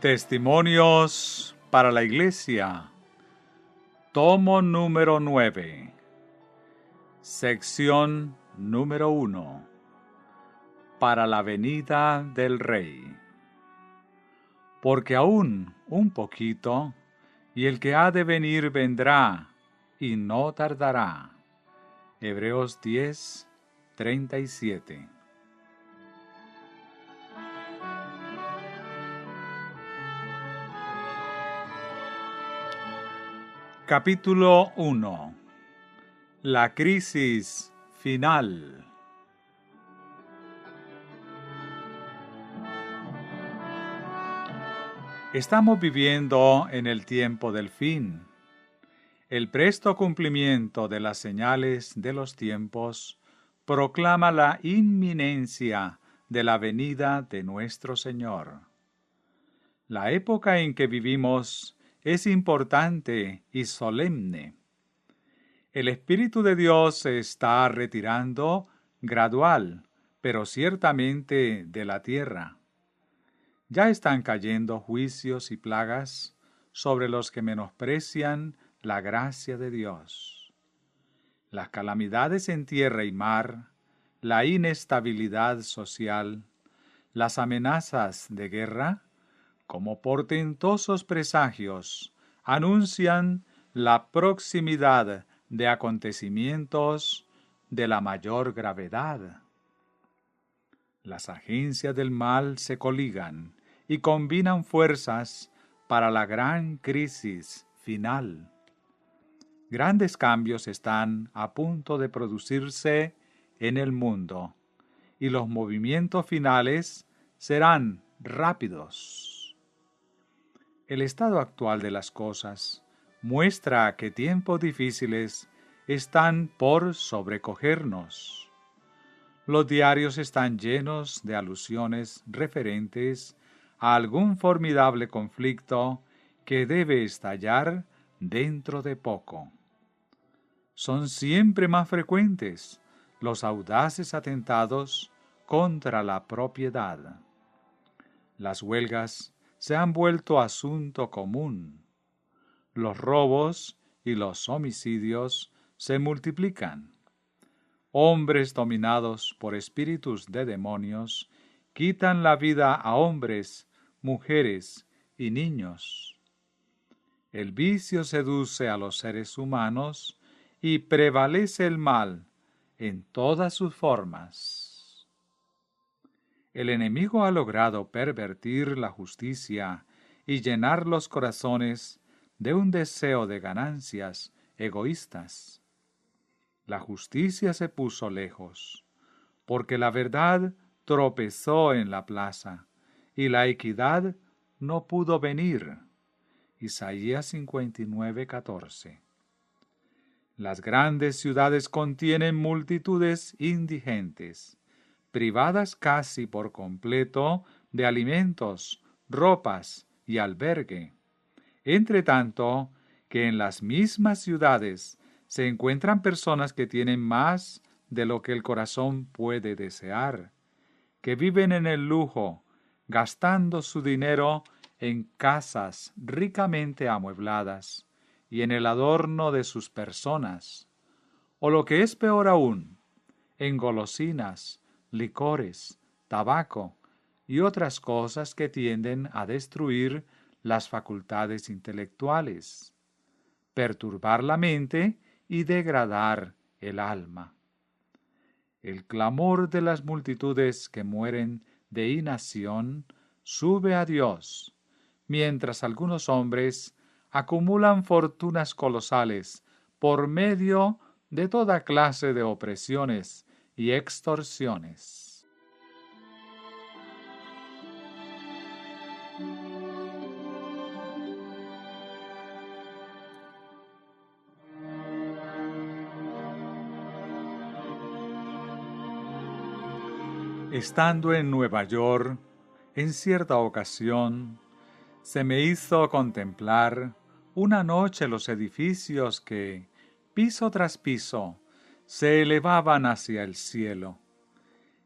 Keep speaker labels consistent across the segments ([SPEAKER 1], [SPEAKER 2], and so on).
[SPEAKER 1] Testimonios para la Iglesia, tomo número 9, sección número 1, para la venida del Rey. Porque aún un poquito, y el que ha de venir vendrá, y no tardará. Hebreos 10, 37. Capítulo 1. La crisis final. Estamos viviendo en el tiempo del fin. El presto cumplimiento de las señales de los tiempos proclama la inminencia de la venida de nuestro Señor. La época en que vivimos es importante y solemne. El Espíritu de Dios se está retirando gradual, pero ciertamente de la tierra. Ya están cayendo juicios y plagas sobre los que menosprecian la gracia de Dios. Las calamidades en tierra y mar, la inestabilidad social, las amenazas de guerra, como portentosos presagios, anuncian la proximidad de acontecimientos de la mayor gravedad. Las agencias del mal se coligan y combinan fuerzas para la gran crisis final. Grandes cambios están a punto de producirse en el mundo, y los movimientos finales serán rápidos. El estado actual de las cosas muestra que tiempos difíciles están por sobrecogernos. Los diarios están llenos de alusiones referentes a algún formidable conflicto que debe estallar dentro de poco. Son siempre más frecuentes los audaces atentados contra la propiedad. Las huelgas se han vuelto asunto común. Los robos y los homicidios se multiplican. Hombres dominados por espíritus de demonios quitan la vida a hombres, mujeres y niños. El vicio seduce a los seres humanos y prevalece el mal en todas sus formas. El enemigo ha logrado pervertir la justicia y llenar los corazones de un deseo de ganancias egoístas. La justicia se puso lejos, porque la verdad tropezó en la plaza, y la equidad no pudo venir. Isaías 59, 14. Las grandes ciudades contienen multitudes indigentes, privadas casi por completo de alimentos, ropas y albergue. Entre tanto, que en las mismas ciudades se encuentran personas que tienen más de lo que el corazón puede desear, que viven en el lujo, gastando su dinero en casas ricamente amuebladas y en el adorno de sus personas, o lo que es peor aún, en golosinas, licores, tabaco y otras cosas que tienden a destruir las facultades intelectuales, perturbar la mente y degradar el alma. El clamor de las multitudes que mueren de inacción sube a Dios, mientras algunos hombres acumulan fortunas colosales por medio de toda clase de opresiones y extorsiones. Estando en Nueva York, en cierta ocasión, se me hizo contemplar una noche los edificios que, piso tras piso, se elevaban hacia el cielo.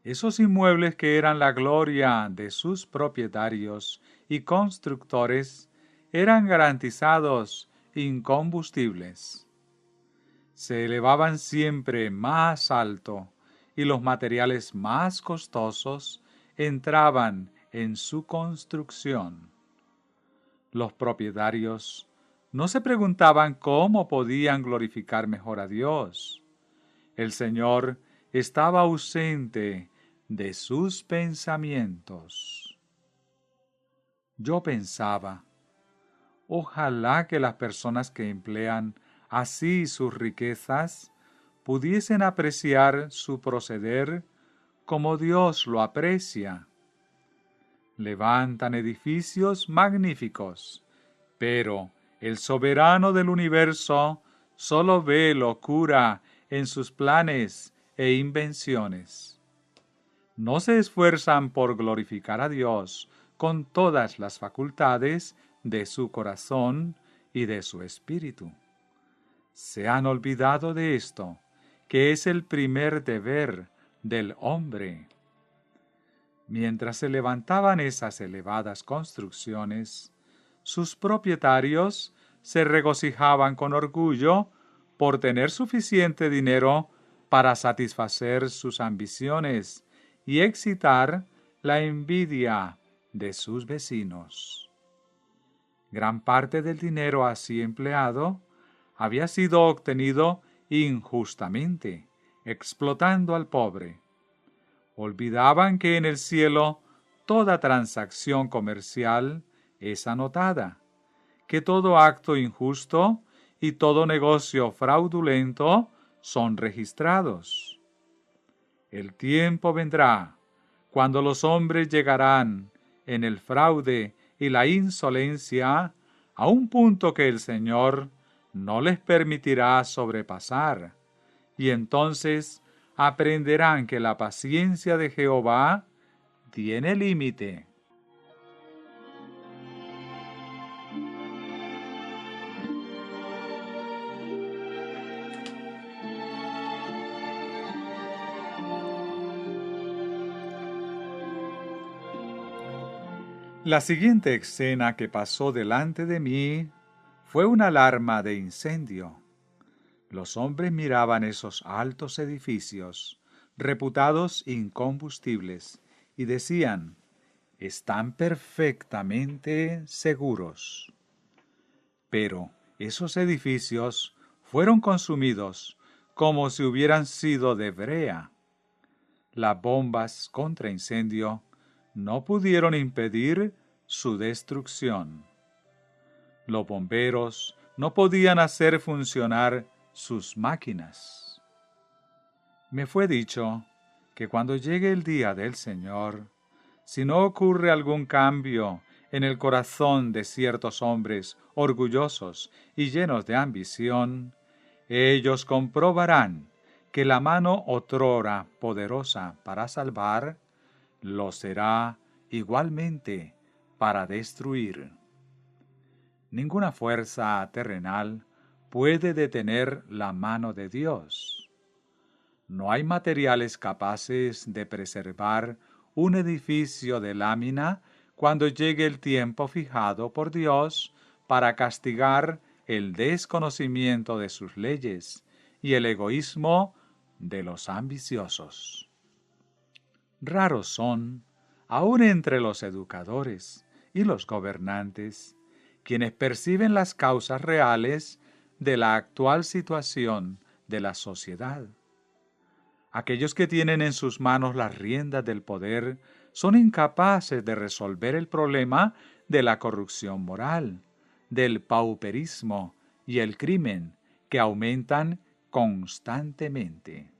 [SPEAKER 1] Esos inmuebles que eran la gloria de sus propietarios y constructores eran garantizados incombustibles. Se elevaban siempre más alto y los materiales más costosos entraban en su construcción. Los propietarios no se preguntaban cómo podían glorificar mejor a Dios. El Señor estaba ausente de sus pensamientos. Yo pensaba, ojalá que las personas que emplean así sus riquezas pudiesen apreciar su proceder como Dios lo aprecia. Levantan edificios magníficos, pero el soberano del universo solo ve locura en sus planes e invenciones. No se esfuerzan por glorificar a Dios con todas las facultades de su corazón y de su espíritu. Se han olvidado de esto, que es el primer deber del hombre. Mientras se levantaban esas elevadas construcciones, sus propietarios se regocijaban con orgullo por tener suficiente dinero para satisfacer sus ambiciones y excitar la envidia de sus vecinos. Gran parte del dinero así empleado había sido obtenido injustamente, explotando al pobre. Olvidaban que en el cielo toda transacción comercial es anotada, que todo acto injusto y todo negocio fraudulento son registrados. El tiempo vendrá cuando los hombres llegarán en el fraude y la insolencia a un punto que el Señor no les permitirá sobrepasar, y entonces aprenderán que la paciencia de Jehová tiene límite. La siguiente escena que pasó delante de mí fue una alarma de incendio. Los hombres miraban esos altos edificios, reputados incombustibles, y decían, están perfectamente seguros. Pero esos edificios fueron consumidos como si hubieran sido de brea. Las bombas contra incendio no pudieron impedir su destrucción. Los bomberos no podían hacer funcionar sus máquinas. Me fue dicho que cuando llegue el día del Señor, si no ocurre algún cambio en el corazón de ciertos hombres orgullosos y llenos de ambición, ellos comprobarán que la mano otrora poderosa para salvar, lo será igualmente para destruir. Ninguna fuerza terrenal puede detener la mano de Dios. No hay materiales capaces de preservar un edificio de lámina cuando llegue el tiempo fijado por Dios para castigar el desconocimiento de sus leyes y el egoísmo de los ambiciosos. Raros son, aun entre los educadores y los gobernantes, quienes perciben las causas reales de la actual situación de la sociedad. Aquellos que tienen en sus manos las riendas del poder son incapaces de resolver el problema de la corrupción moral, del pauperismo y el crimen que aumentan constantemente.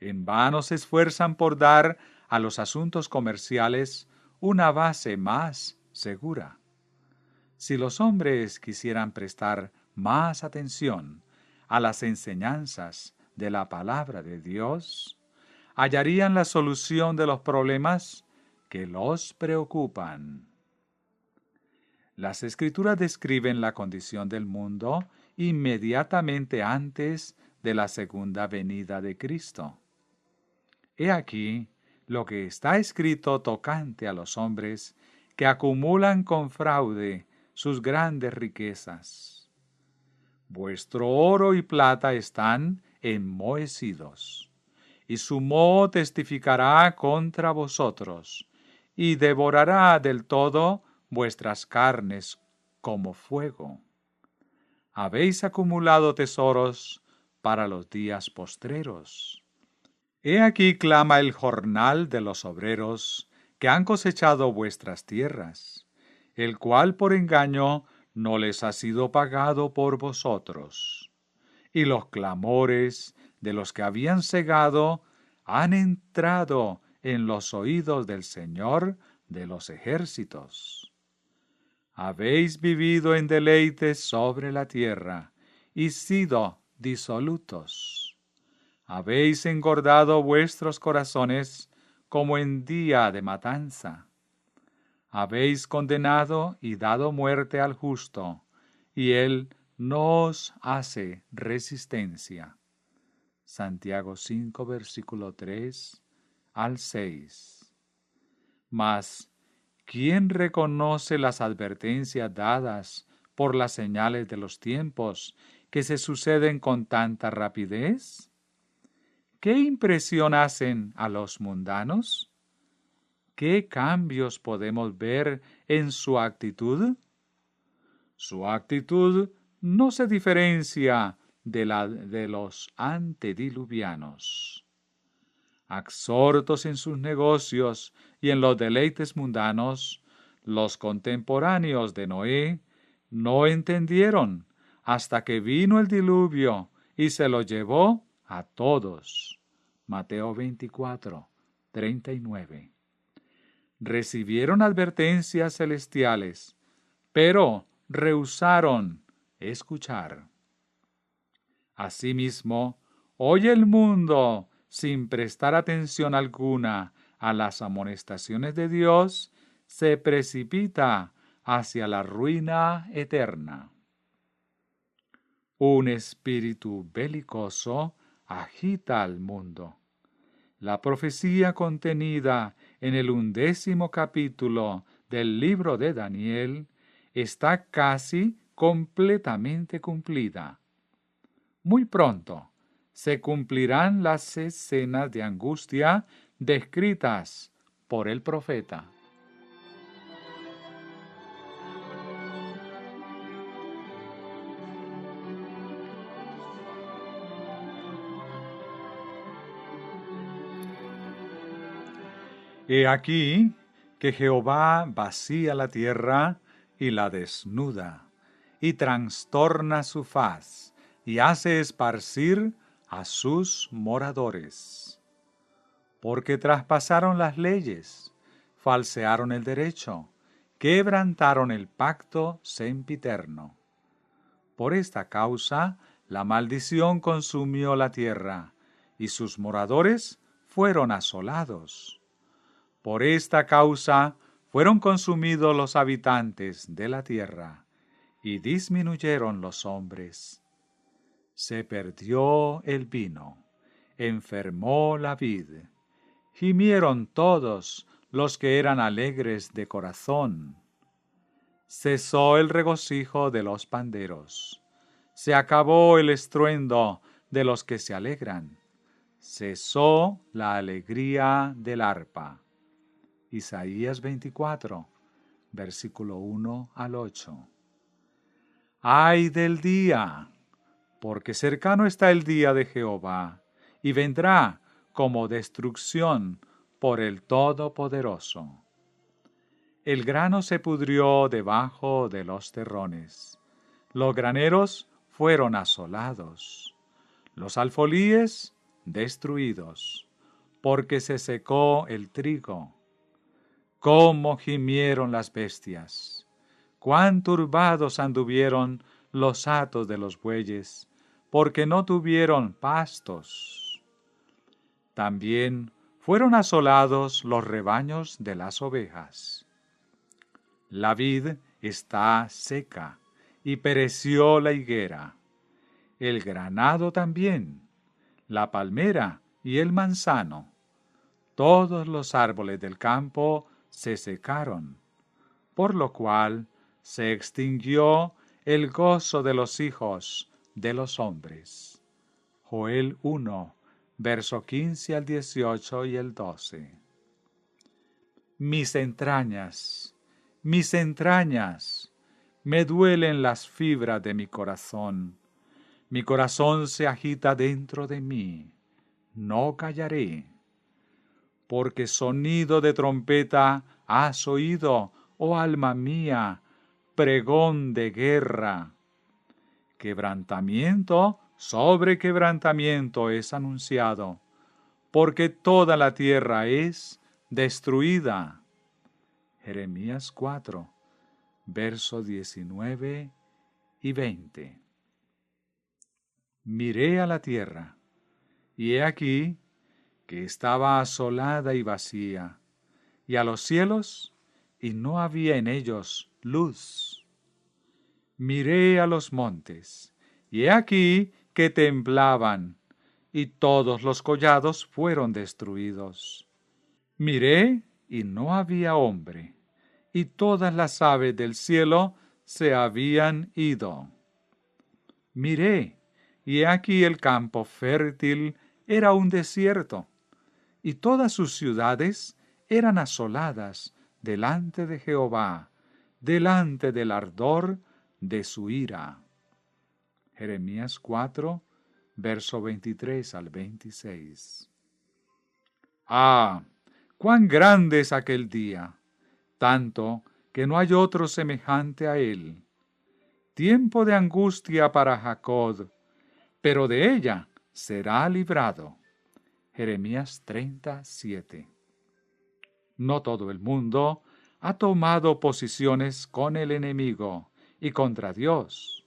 [SPEAKER 1] En vano se esfuerzan por dar a los asuntos comerciales una base más segura. Si los hombres quisieran prestar más atención a las enseñanzas de la palabra de Dios, hallarían la solución de los problemas que los preocupan. Las Escrituras describen la condición del mundo inmediatamente antes de la segunda venida de Cristo. He aquí lo que está escrito tocante a los hombres que acumulan con fraude sus grandes riquezas. Vuestro oro y plata están enmohecidos, y su moho testificará contra vosotros, y devorará del todo vuestras carnes como fuego. Habéis acumulado tesoros para los días postreros. He aquí clama el jornal de los obreros que han cosechado vuestras tierras, el cual por engaño no les ha sido pagado por vosotros. Y los clamores de los que habían segado han entrado en los oídos del Señor de los ejércitos. Habéis vivido en deleites sobre la tierra y sido disolutos. Habéis engordado vuestros corazones como en día de matanza. Habéis condenado y dado muerte al justo, y él no os hace resistencia. Santiago 5, versículo 3 al 6. Mas, ¿quién reconoce las advertencias dadas por las señales de los tiempos que se suceden con tanta rapidez? ¿Qué impresión hacen a los mundanos? ¿Qué cambios podemos ver en su actitud? Su actitud no se diferencia de la de los antediluvianos. Absortos en sus negocios y en los deleites mundanos, los contemporáneos de Noé no entendieron hasta que vino el diluvio y se lo llevó a todos. Mateo 24, 39. Recibieron advertencias celestiales, pero rehusaron escuchar. Asimismo, hoy el mundo, sin prestar atención alguna a las amonestaciones de Dios, se precipita hacia la ruina eterna. Un espíritu belicoso agita al mundo. La profecía contenida en el 11º capítulo del libro de Daniel está casi completamente cumplida. Muy pronto se cumplirán las escenas de angustia descritas por el profeta. He aquí que Jehová vacía la tierra y la desnuda, y trastorna su faz, y hace esparcir a sus moradores. Porque traspasaron las leyes, falsearon el derecho, quebrantaron el pacto sempiterno. Por esta causa, la maldición consumió la tierra, y sus moradores fueron asolados. Por esta causa fueron consumidos los habitantes de la tierra, y disminuyeron los hombres. Se perdió el vino, enfermó la vid, gimieron todos los que eran alegres de corazón. Cesó el regocijo de los panderos, se acabó el estruendo de los que se alegran, cesó la alegría del arpa. Isaías 24, versículo 1 al 8. ¡Ay del día! Porque cercano está el día de Jehová, y vendrá como destrucción por el Todopoderoso. El grano se pudrió debajo de los terrones, los graneros fueron asolados, los alfolíes destruidos, porque se secó el trigo. Cómo gimieron las bestias, cuán turbados anduvieron los hatos de los bueyes, porque no tuvieron pastos. También fueron asolados los rebaños de las ovejas. La vid está seca, y pereció la higuera. El granado también, la palmera y el manzano. Todos los árboles del campo se secaron. por lo cual se extinguió el gozo de los hijos de los hombres. Joel 1, verso 15 al 18 y el 12. Mis entrañas, me duelen las fibras de mi corazón se agita dentro de mí, no callaré. Porque sonido de trompeta has oído, oh alma mía, pregón de guerra. Quebrantamiento sobre quebrantamiento es anunciado, porque toda la tierra es destruida. Jeremías 4, versos 19 y 20. Miré a la tierra, y he aquí que estaba asolada y vacía, y a los cielos, y no había en ellos luz. Miré a los montes, y he aquí que temblaban, y todos los collados fueron destruidos. Miré, y no había hombre, y todas las aves del cielo se habían ido. Miré, y he aquí el campo fértil era un desierto, y todas sus ciudades eran asoladas delante de Jehová, delante del ardor de su ira. Jeremías 4, verso 23 al 26. Ah, cuán grande es aquel día, tanto que no hay otro semejante a él. Tiempo de angustia para Jacob, pero de ella será librado. Jeremías 37. No todo el mundo ha tomado posiciones con el enemigo y contra Dios.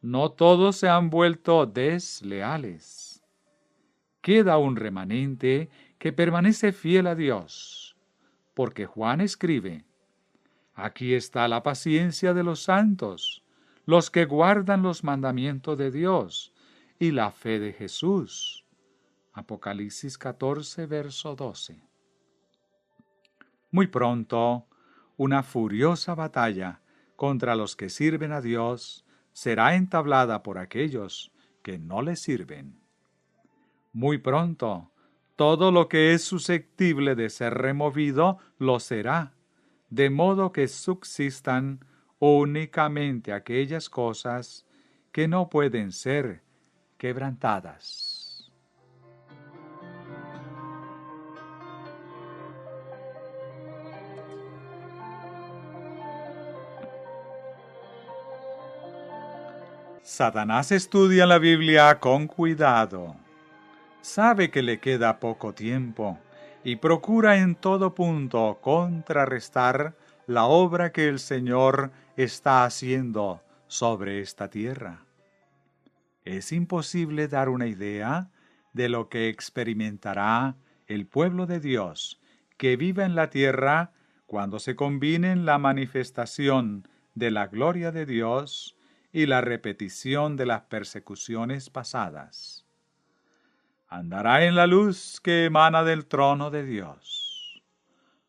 [SPEAKER 1] No todos se han vuelto desleales. Queda un remanente que permanece fiel a Dios, porque Juan escribe: aquí está la paciencia de los santos, los que guardan los mandamientos de Dios y la fe de Jesús. Apocalipsis 14, verso 12. Muy pronto, una furiosa batalla contra los que sirven a Dios será entablada por aquellos que no le sirven. Muy pronto, todo lo que es susceptible de ser removido lo será, de modo que subsistan únicamente aquellas cosas que no pueden ser quebrantadas. Satanás estudia la Biblia con cuidado. Sabe que le queda poco tiempo y procura en todo punto contrarrestar la obra que el Señor está haciendo sobre esta tierra. Es imposible dar una idea de lo que experimentará el pueblo de Dios que vive en la tierra cuando se combinen la manifestación de la gloria de Dios y la repetición de las persecuciones pasadas. Andará en la luz que emana del trono de Dios.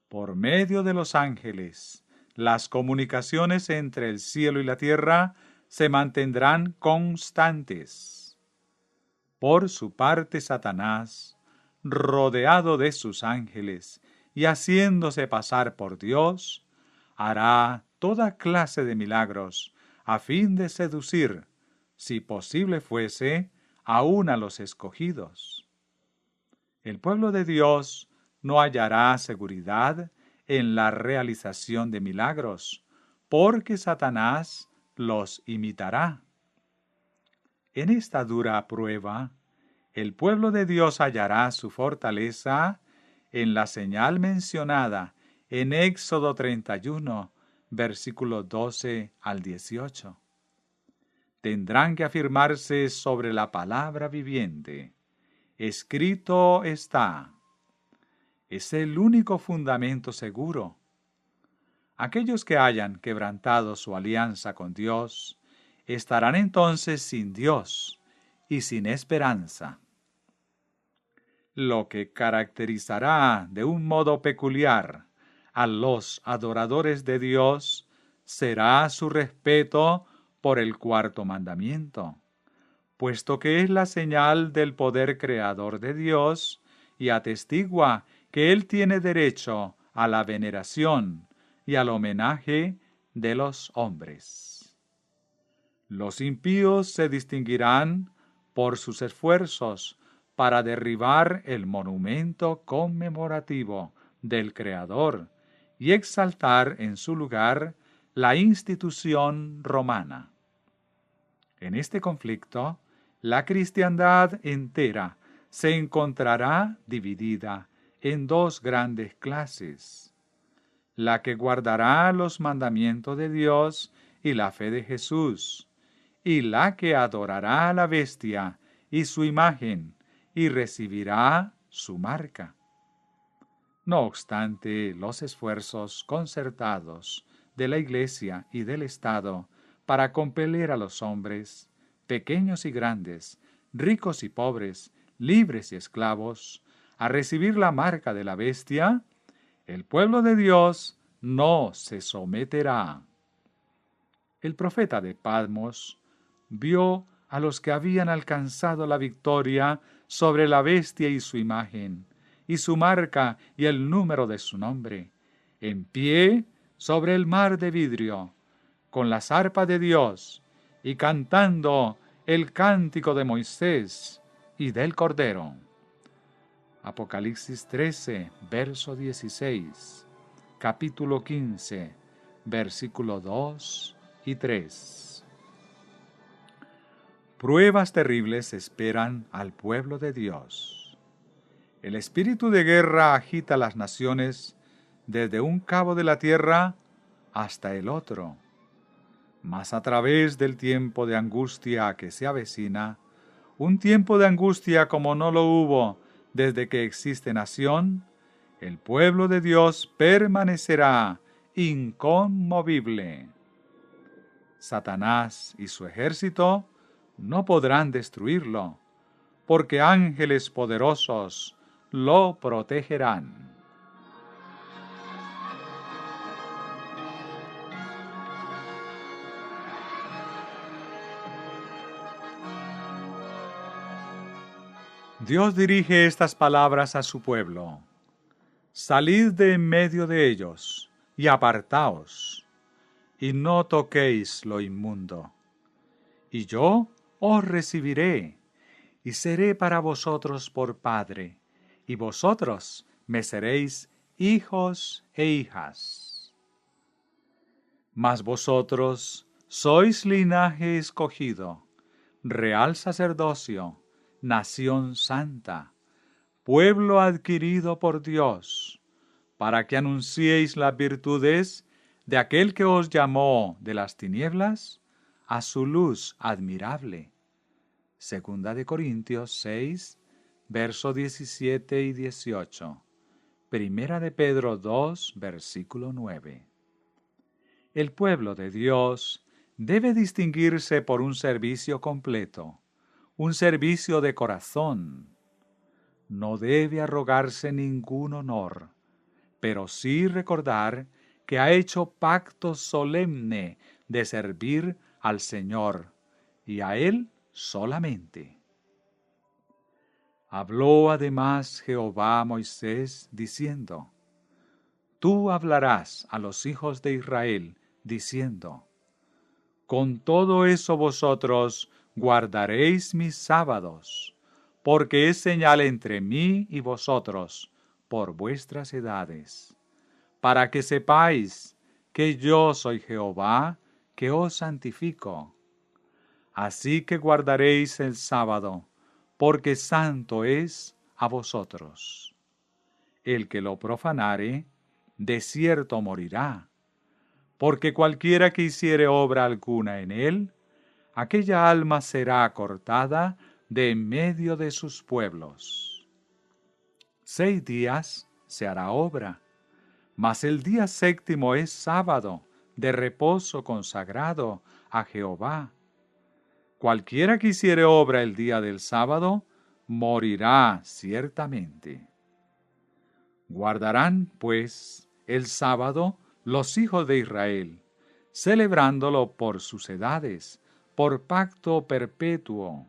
[SPEAKER 1] Por medio de los ángeles, las comunicaciones entre el cielo y la tierra se mantendrán constantes. Por su parte, Satanás, rodeado de sus ángeles y haciéndose pasar por Dios, hará toda clase de milagros a fin de seducir, si posible fuese, aún a los escogidos. El pueblo de Dios no hallará seguridad en la realización de milagros, porque Satanás los imitará. En esta dura prueba, el pueblo de Dios hallará su fortaleza en la señal mencionada en Éxodo 31, versículos 12 al 18. Tendrán que afirmarse sobre la palabra viviente. Escrito está. Es el único fundamento seguro. Aquellos que hayan quebrantado su alianza con Dios estarán entonces sin Dios y sin esperanza. Lo que caracterizará de un modo peculiar a los adoradores de Dios será su respeto por el cuarto mandamiento, puesto que es la señal del poder creador de Dios y atestigua que Él tiene derecho a la veneración y al homenaje de los hombres. Los impíos se distinguirán por sus esfuerzos para derribar el monumento conmemorativo del Creador y exaltar en su lugar la institución romana. En este conflicto, la cristiandad entera se encontrará dividida en dos grandes clases: la que guardará los mandamientos de Dios y la fe de Jesús, y la que adorará a la bestia y su imagen, y recibirá su marca. No obstante, los esfuerzos concertados de la Iglesia y del Estado para compeler a los hombres, pequeños y grandes, ricos y pobres, libres y esclavos, a recibir la marca de la bestia, el pueblo de Dios no se someterá. El profeta de Patmos vio a los que habían alcanzado la victoria sobre la bestia y su imagen, y su marca y el número de su nombre, en pie sobre el mar de vidrio, con las arpas de Dios, y cantando el cántico de Moisés y del Cordero. Apocalipsis 13, verso 16, capítulo 15, versículo 2 y 3. Pruebas terribles esperan al pueblo de Dios. El espíritu de guerra agita las naciones desde un cabo de la tierra hasta el otro. Mas a través del tiempo de angustia que se avecina, un tiempo de angustia como no lo hubo desde que existe nación, el pueblo de Dios permanecerá inconmovible. Satanás y su ejército no podrán destruirlo, porque ángeles poderosos lo protegerán. Dios dirige estas palabras a su pueblo: salid de en medio de ellos, y apartaos, y no toquéis lo inmundo. Y yo os recibiré, y seré para vosotros por Padre, y vosotros me seréis hijos e hijas. Mas vosotros sois linaje escogido, real sacerdocio, nación santa, pueblo adquirido por Dios, para que anunciéis las virtudes de aquel que os llamó de las tinieblas a su luz admirable. Segunda de Corintios 6, versos 17 y 18. Primera de Pedro 2, versículo 9. El pueblo de Dios debe distinguirse por un servicio completo, un servicio de corazón. No debe arrogarse ningún honor, pero sí recordar que ha hecho pacto solemne de servir al Señor y a Él solamente. Habló además Jehová a Moisés diciendo: Tú hablarás a los hijos de Israel diciendo: Con todo eso vosotros guardaréis mis sábados, porque es señal entre mí y vosotros por vuestras edades, para que sepáis que yo soy Jehová, que os santifico. Así que guardaréis el sábado, porque santo es a vosotros. El que lo profanare, de cierto morirá, porque cualquiera que hiciere obra alguna en él, aquella alma será cortada de en medio de sus pueblos. 6 días se hará obra, mas el día séptimo es sábado, de reposo consagrado a Jehová. Cualquiera que hiciere obra el día del sábado, morirá ciertamente. Guardarán, pues, el sábado los hijos de Israel, celebrándolo por sus edades, por pacto perpetuo.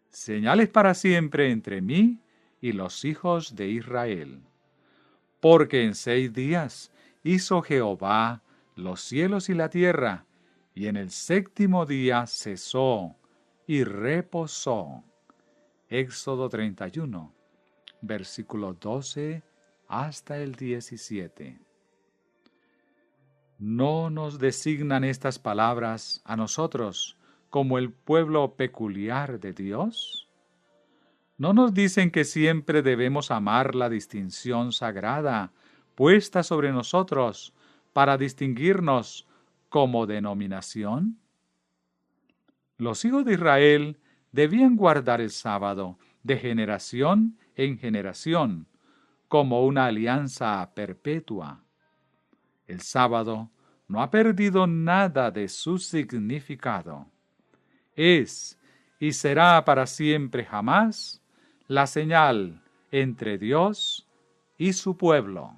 [SPEAKER 1] Señales para siempre entre mí y los hijos de Israel. Porque en 6 días hizo Jehová los cielos y la tierra, y en el 7º día cesó y reposó. Éxodo 31, versículos 12 hasta el 17. ¿No nos designan estas palabras a nosotros como el pueblo peculiar de Dios? ¿No nos dicen que siempre debemos amar la distinción sagrada puesta sobre nosotros para distinguirnos como denominación? Los hijos de Israel debían guardar el sábado de generación en generación como una alianza perpetua. El sábado no ha perdido nada de su significado. Es y será para siempre jamás la señal entre Dios y su pueblo.